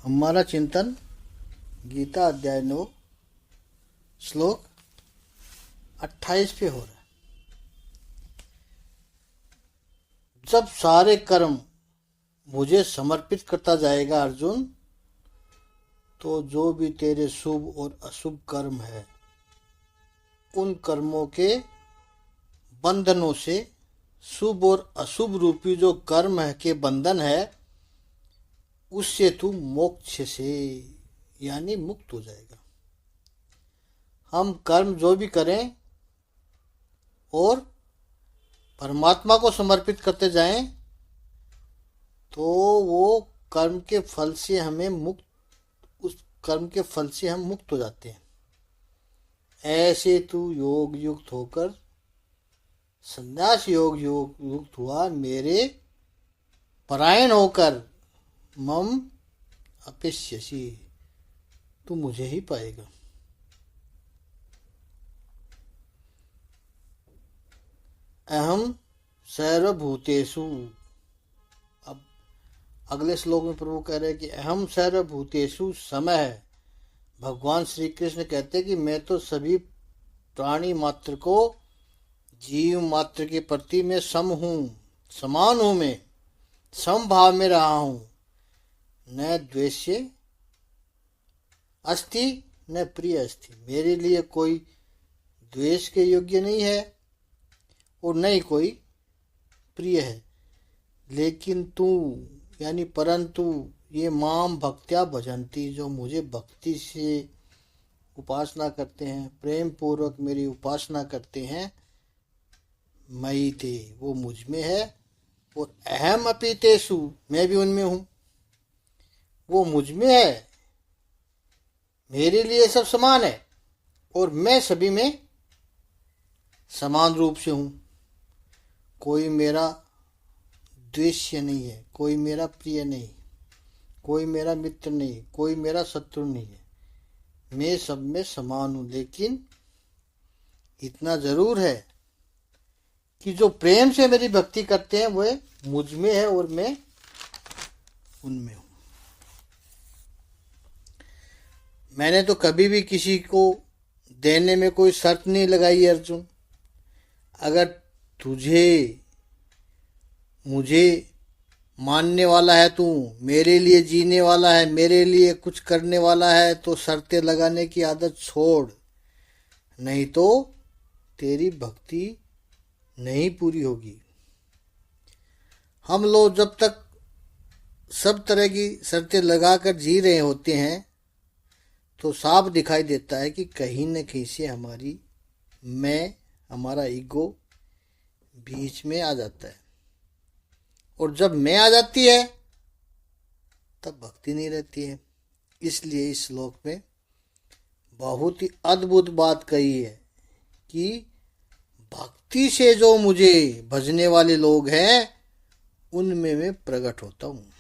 हमारा चिंतन गीता अध्याय 9 श्लोक 28 पे हो रहा है। जब सारे कर्म मुझे समर्पित करता जाएगा अर्जुन, तो जो भी तेरे शुभ और अशुभ कर्म है उन कर्मों के बंधनों से, शुभ और अशुभ रूपी जो कर्म है के बंधन है, उससे तू मोक्ष से यानी मुक्त हो जाएगा। हम कर्म जो भी करें और परमात्मा को समर्पित करते जाएं, तो वो कर्म के फल से हमें मुक्त, उस कर्म के फल से हम मुक्त हो जाते हैं। ऐसे तू योग युक्त होकर संन्यास योग युक्त हुआ, मेरे परायण होकर मम अपेष्यसि, तू मुझे ही पाएगा। अहम सर्वभूतेषु। अब अगले श्लोक में प्रभु कह रहे हैं कि अहम सर्वभूतेषु समय। भगवान श्री कृष्ण कहते हैं कि मैं तो सभी प्राणी मात्र को, जीव मात्र के प्रति मैं सम हूँ, समान हूँ, मैं समभाव में रहा हूँ। न द्वेष्य अस्ति न प्रिय अस्ति। मेरे लिए कोई द्वेष के योग्य नहीं है और न ही कोई प्रिय है। लेकिन तू यानी परंतु ये माम भक्त्या भजंती, जो मुझे भक्ति से उपासना करते हैं, प्रेम पूर्वक मेरी उपासना करते हैं, मयि ते, वो मुझ में है, और अहम अपि तेषु, मैं भी उनमें हूँ। वो मुझ में है, मेरे लिए सब समान है और मैं सभी में समान रूप से हूँ। कोई मेरा द्वेष्य नहीं है, कोई मेरा प्रिय नहीं, कोई मेरा मित्र नहीं, कोई मेरा शत्रु नहीं है। मैं सब में समान हूँ। लेकिन इतना जरूर है कि जो प्रेम से मेरी भक्ति करते हैं वह मुझ में है और मैं उनमें हूँ। मैंने तो कभी भी किसी को देने में कोई शर्त नहीं लगाई अर्जुन। अगर तुझे मुझे मानने वाला है, तू मेरे लिए जीने वाला है, मेरे लिए कुछ करने वाला है, तो शर्तें लगाने की आदत छोड़, नहीं तो तेरी भक्ति नहीं पूरी होगी। हम लोग जब तक सब तरह की शर्तें लगाकर जी रहे होते हैं, तो साफ दिखाई देता है कि कहीं न कहीं से हमारा ईगो बीच में आ जाता है। और जब मैं आ जाती है तब भक्ति नहीं रहती है। इसलिए इस श्लोक में बहुत ही अद्भुत बात कही है कि भक्ति से जो मुझे भजने वाले लोग हैं उनमें मैं प्रकट होता हूँ।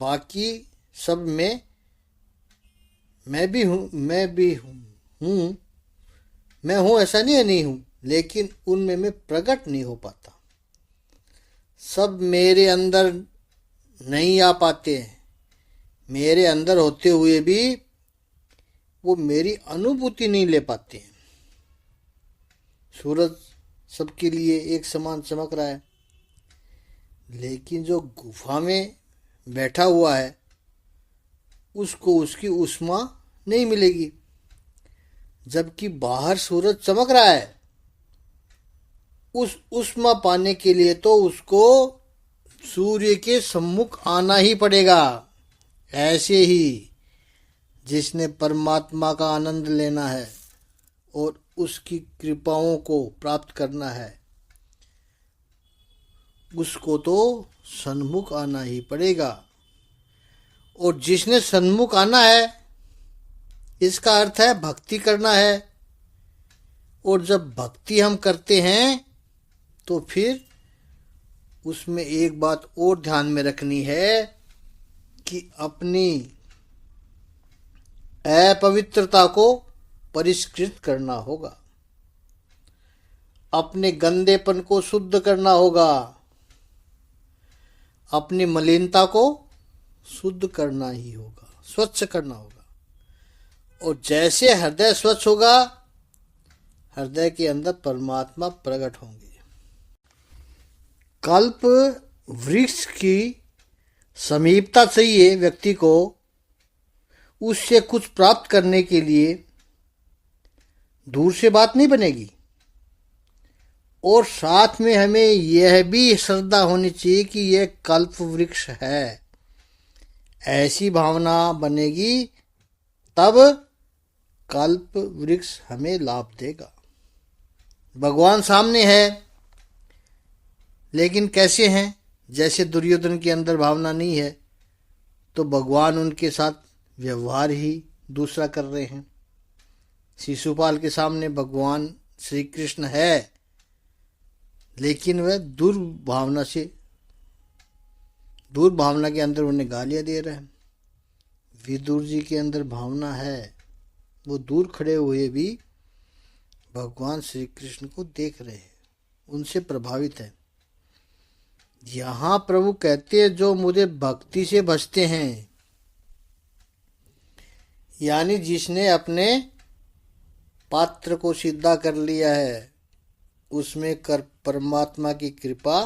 बाकी सब में मैं भी हूँ ऐसा नहीं हूँ, लेकिन उनमें मैं प्रकट नहीं हो पाता। सब मेरे अंदर नहीं आ पाते हैं। मेरे अंदर होते हुए भी वो मेरी अनुभूति नहीं ले पाते हैं। सूरज सबके लिए एक समान चमक रहा है, लेकिन जो गुफा में बैठा हुआ है उसको उसकी उष्मा नहीं मिलेगी। जबकि बाहर सूरज चमक रहा है, उस उष्मा पाने के लिए तो उसको सूर्य के सम्मुख आना ही पड़ेगा। ऐसे ही जिसने परमात्मा का आनंद लेना है और उसकी कृपाओं को प्राप्त करना है, उसको तो सन्मुख आना ही पड़ेगा। और जिसने सन्मुख आना है, इसका अर्थ है भक्ति करना है। और जब भक्ति हम करते हैं तो फिर उसमें एक बात और ध्यान में रखनी है कि अपनी अपवित्रता को परिष्कृत करना होगा, अपने गंदेपन को शुद्ध करना होगा, अपनी मलिनता को शुद्ध करना ही होगा, स्वच्छ करना होगा। और जैसे हृदय स्वच्छ होगा, हृदय के अंदर परमात्मा प्रकट होंगे। कल्प वृक्ष की समीपता चाहिए व्यक्ति को, उससे कुछ प्राप्त करने के लिए दूर से बात नहीं बनेगी। और साथ में हमें यह भी श्रद्धा होनी चाहिए कि यह कल्प वृक्ष है, ऐसी भावना बनेगी तब कल्प वृक्ष हमें लाभ देगा। भगवान सामने है, लेकिन कैसे हैं? जैसे दुर्योधन के अंदर भावना नहीं है, तो भगवान उनके साथ व्यवहार ही दूसरा कर रहे हैं। शिशुपाल के सामने भगवान श्री कृष्ण है, लेकिन वह दुर्भावना के अंदर उन्हें गालियां दे रहे हैं। विदुर जी के अंदर भावना है, वो दूर खड़े हुए भी भगवान श्री कृष्ण को देख रहे हैं, उनसे प्रभावित है। यहाँ प्रभु कहते हैं जो मुझे भक्ति से भजते हैं, यानी जिसने अपने पात्र को सीधा कर लिया है, उसमें कर परमात्मा की कृपा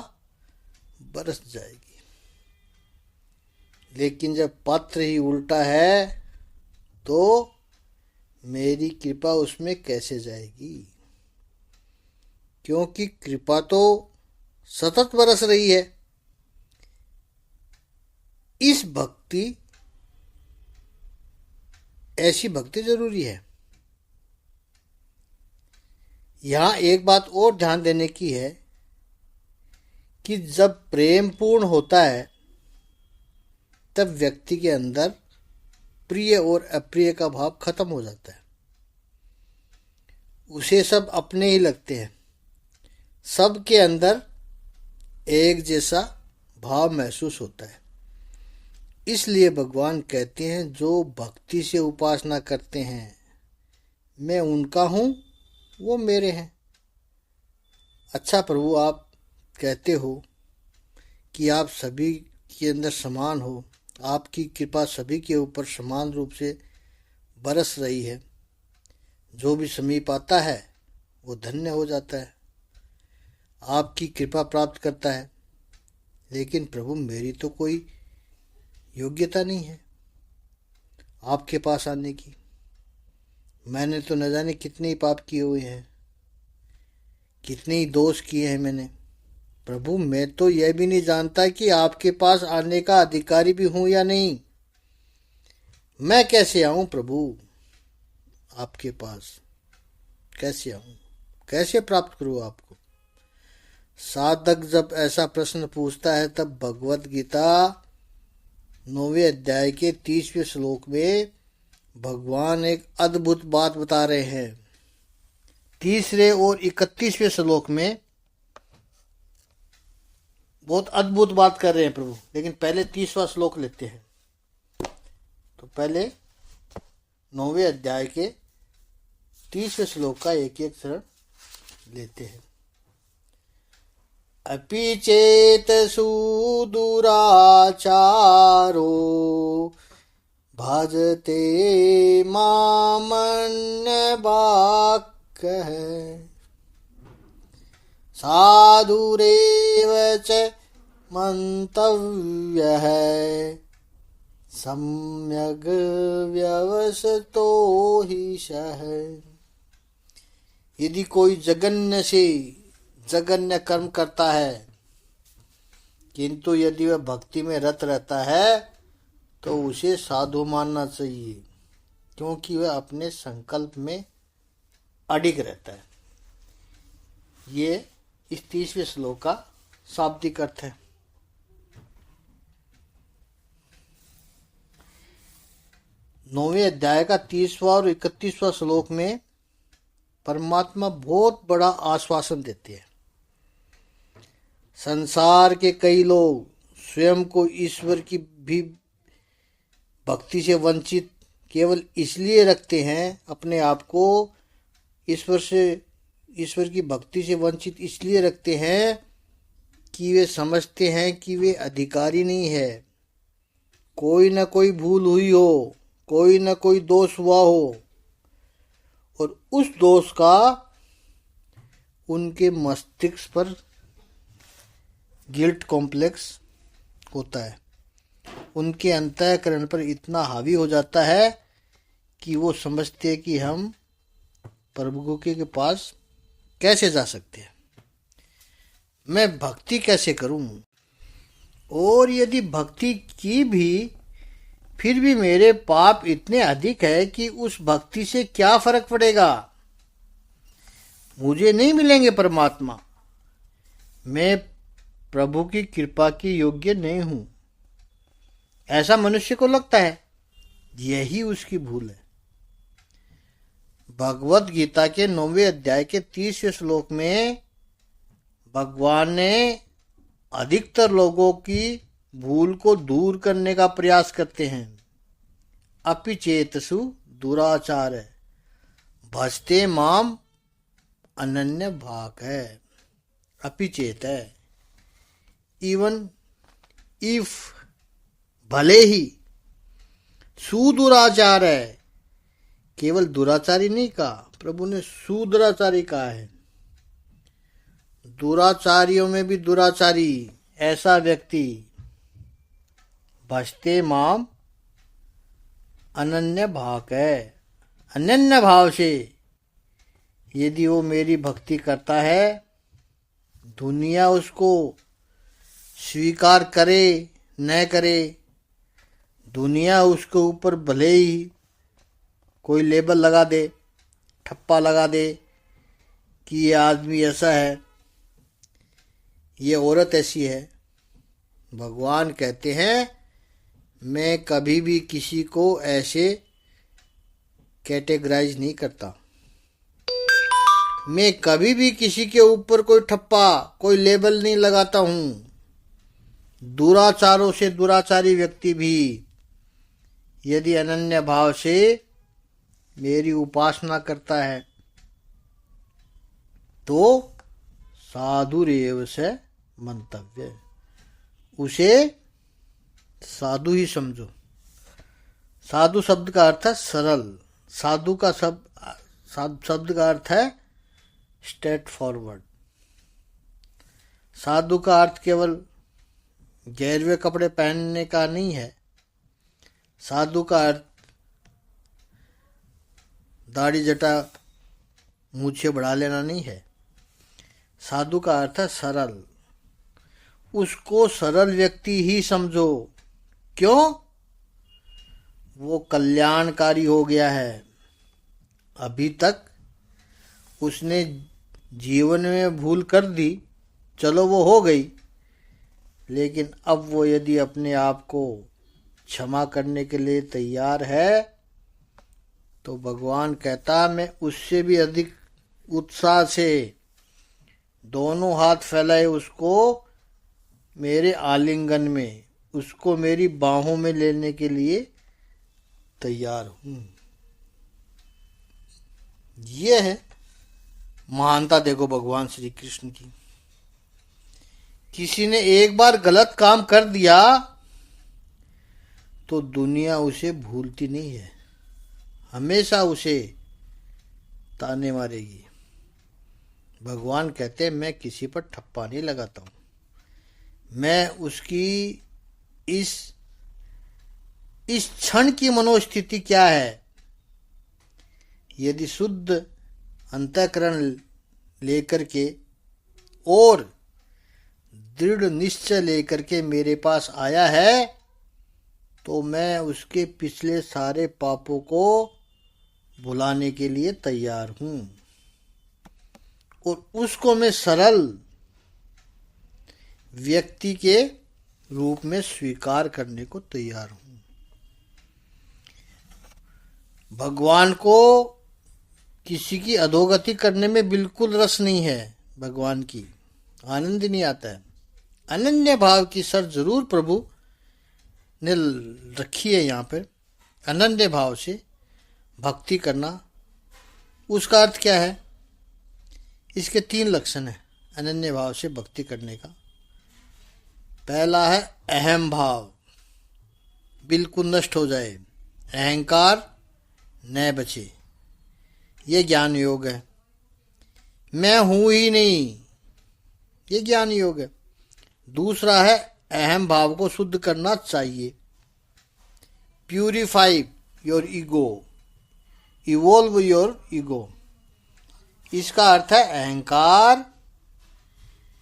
बरस जाएगी। लेकिन जब पात्र ही उल्टा है तो मेरी कृपा उसमें कैसे जाएगी? क्योंकि कृपा तो सतत बरस रही है। इस भक्ति, ऐसी भक्ति जरूरी है। यहां एक बात और ध्यान देने की है कि जब प्रेम पूर्ण होता है तब व्यक्ति के अंदर प्रिय और अप्रिय का भाव खत्म हो जाता है। उसे सब अपने ही लगते हैं, सबके अंदर एक जैसा भाव महसूस होता है। इसलिए भगवान कहते हैं जो भक्ति से उपासना करते हैं, मैं उनका हूँ, वो मेरे हैं। अच्छा प्रभु, आप कहते हो कि आप सभी के अंदर समान हो, आपकी कृपा सभी के ऊपर समान रूप से बरस रही है। जो भी समीप आता है वो धन्य हो जाता है, आपकी कृपा प्राप्त करता है। लेकिन प्रभु, मेरी तो कोई योग्यता नहीं है आपके पास आने की। मैंने तो न जाने कितने ही पाप किए हुए हैं, कितने ही दोष किए हैं मैंने। प्रभु, मैं तो यह भी नहीं जानता कि आपके पास आने का अधिकारी भी हूं या नहीं। मैं कैसे आऊं प्रभु आपके पास? कैसे आऊं? कैसे प्राप्त करूं आपको? साधक जब ऐसा प्रश्न पूछता है तब भगवत गीता 9वें अध्याय के 30वें श्लोक में भगवान एक अद्भुत बात बता रहे हैं। 3 और 31वें श्लोक में बहुत अद्भुत बात कर रहे हैं प्रभु। लेकिन पहले 30वां श्लोक लेते हैं। तो पहले 9वें अध्याय के 30वें श्लोक का एक एक शरण लेते हैं। अपि चेत सुदुराचारो भजते मामन्य वाक्यः साधुरेव च मंतव्यः सम्यग् व्यवसितो हि सः। यदि कोई जघन्य कर्म करता है, किंतु यदि वह भक्ति में रत रहता है तो उसे साधु मानना चाहिए, क्योंकि वह अपने संकल्प में अडिग रहता है। ये इस 30वें श्लोक का शाब्दिक अर्थ है। नौवें अध्याय का 30वां और 31वां श्लोक में परमात्मा बहुत बड़ा आश्वासन देते हैं। संसार के कई लोग स्वयं को ईश्वर की भी भक्ति से वंचित केवल इसलिए रखते हैं, अपने आप को ईश्वर की भक्ति से वंचित इसलिए रखते हैं कि वे समझते हैं कि वे अधिकारी नहीं है। कोई न कोई भूल हुई हो, कोई न कोई दोष हुआ हो, और उस दोष का उनके मस्तिष्क पर गिल्ट कॉम्प्लेक्स होता है। उनके अंतःकरण पर इतना हावी हो जाता है कि वो समझते हैं कि हम प्रभु के पास कैसे जा सकते हैं, मैं भक्ति कैसे करूं, और यदि भक्ति की भी फिर भी मेरे पाप इतने अधिक है कि उस भक्ति से क्या फर्क पड़ेगा, मुझे नहीं मिलेंगे परमात्मा, मैं प्रभु की कृपा के योग्य नहीं हूं, ऐसा मनुष्य को लगता है। यही उसकी भूल है। भगवत गीता के 9वें अध्याय के 30वें श्लोक में भगवान ने अधिकतर लोगों की भूल को दूर करने का प्रयास करते हैं। अपि चेतसु दुराचार भजते माम अनन्य भाग है। अपि चेत है, इवन इफ, भले ही, सुदुराचार है, केवल दुराचारी नहीं कहा, प्रभु ने सुदुराचारी कहा है। दुराचारियों में भी दुराचारी ऐसा व्यक्ति भजते माम अनन्य भाग है। अनन्य भाव से यदि वो मेरी भक्ति करता है, दुनिया उसको स्वीकार करे न करे, दुनिया उसके ऊपर भले ही कोई लेबल लगा दे, ठप्पा लगा दे कि ये आदमी ऐसा है, ये औरत ऐसी है, भगवान कहते हैं मैं कभी भी किसी को ऐसे कैटेगराइज नहीं करता। मैं कभी भी किसी के ऊपर कोई ठप्पा, कोई लेबल नहीं लगाता हूँ। दुराचारों से दुराचारी व्यक्ति भी यदि अनन्य भाव से मेरी उपासना करता है तो साधुरेव से मंतव्य, उसे साधु ही समझो। साधु शब्द का अर्थ है सरल। साधु का शब्द का अर्थ है स्ट्रेट फॉरवर्ड। साधु का अर्थ केवल गैरवे कपड़े पहनने का नहीं है। साधु का अर्थ दाढ़ी जटा मूछें बढ़ा लेना नहीं है। साधु का अर्थ है सरल। उसको सरल व्यक्ति ही समझो। क्यों? वो कल्याणकारी हो गया है। अभी तक उसने जीवन में भूल कर दी, चलो वो हो गई, लेकिन अब वो यदि अपने आप को क्षमा करने के लिए तैयार है तो भगवान कहता मैं उससे भी अधिक उत्साह से दोनों हाथ फैलाए उसको मेरे आलिंगन में, उसको मेरी बाहों में लेने के लिए तैयार हूं। ये है महानता। देखो भगवान श्री कृष्ण की। किसी ने एक बार गलत काम कर दिया तो दुनिया उसे भूलती नहीं है, हमेशा उसे ताने मारेगी। भगवान कहते हैं मैं किसी पर ठप्पा नहीं लगाता हूं। मैं उसकी इस क्षण की मनोस्थिति क्या है, यदि शुद्ध अंतःकरण लेकर के और दृढ़ निश्चय लेकर के मेरे पास आया है तो मैं उसके पिछले सारे पापों को भुलाने के लिए तैयार हूं और उसको मैं सरल व्यक्ति के रूप में स्वीकार करने को तैयार हूं। भगवान को किसी की अधोगति करने में बिल्कुल रस नहीं है। भगवान की आनंद नहीं आता है। अनन्य भाव की सर जरूर प्रभु ने रखी है यहाँ पर। अनन्य भाव से भक्ति करना, उसका अर्थ क्या है? इसके 3 लक्षण है अनन्य भाव से भक्ति करने का। पहला है अहम भाव, बिल्कुल नष्ट हो जाए, अहंकार न बचे, ये ज्ञान योग है। मैं हूं ही नहीं, ये ज्ञान योग है। दूसरा है अहम भाव को शुद्ध करना चाहिए, purify your ego, evolve your ego. इसका अर्थ है अहंकार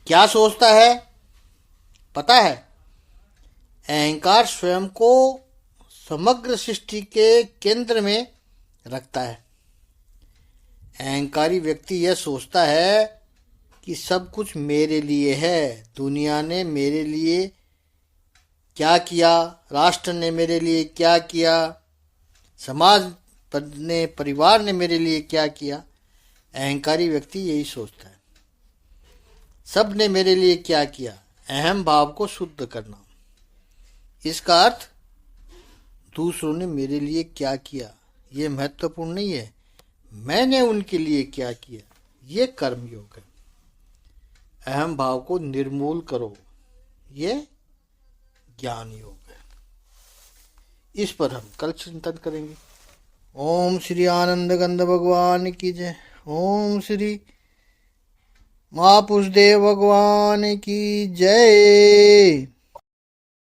क्या सोचता है पता है? अहंकार स्वयं को समग्र सृष्टि के केंद्र में रखता है। अहंकारी व्यक्ति यह सोचता है कि सब कुछ मेरे लिए है, दुनिया ने मेरे लिए क्या किया, राष्ट्र ने मेरे लिए क्या किया, समाज ने, परिवार ने मेरे लिए क्या किया। अहंकारी व्यक्ति यही सोचता है, सब ने मेरे लिए क्या किया। अहम भाव को शुद्ध करना, इसका अर्थ दूसरों ने मेरे लिए क्या किया ये महत्वपूर्ण नहीं है, मैंने उनके लिए क्या किया, ये कर्म योग है। अहम भाव को निर्मूल करो, ये ज्ञान योग है। इस पर हम कल चिंतन करेंगे। ओम श्री आनंद गंध भगवान की जय। ओम श्री महापुरुष देव भगवान की जय।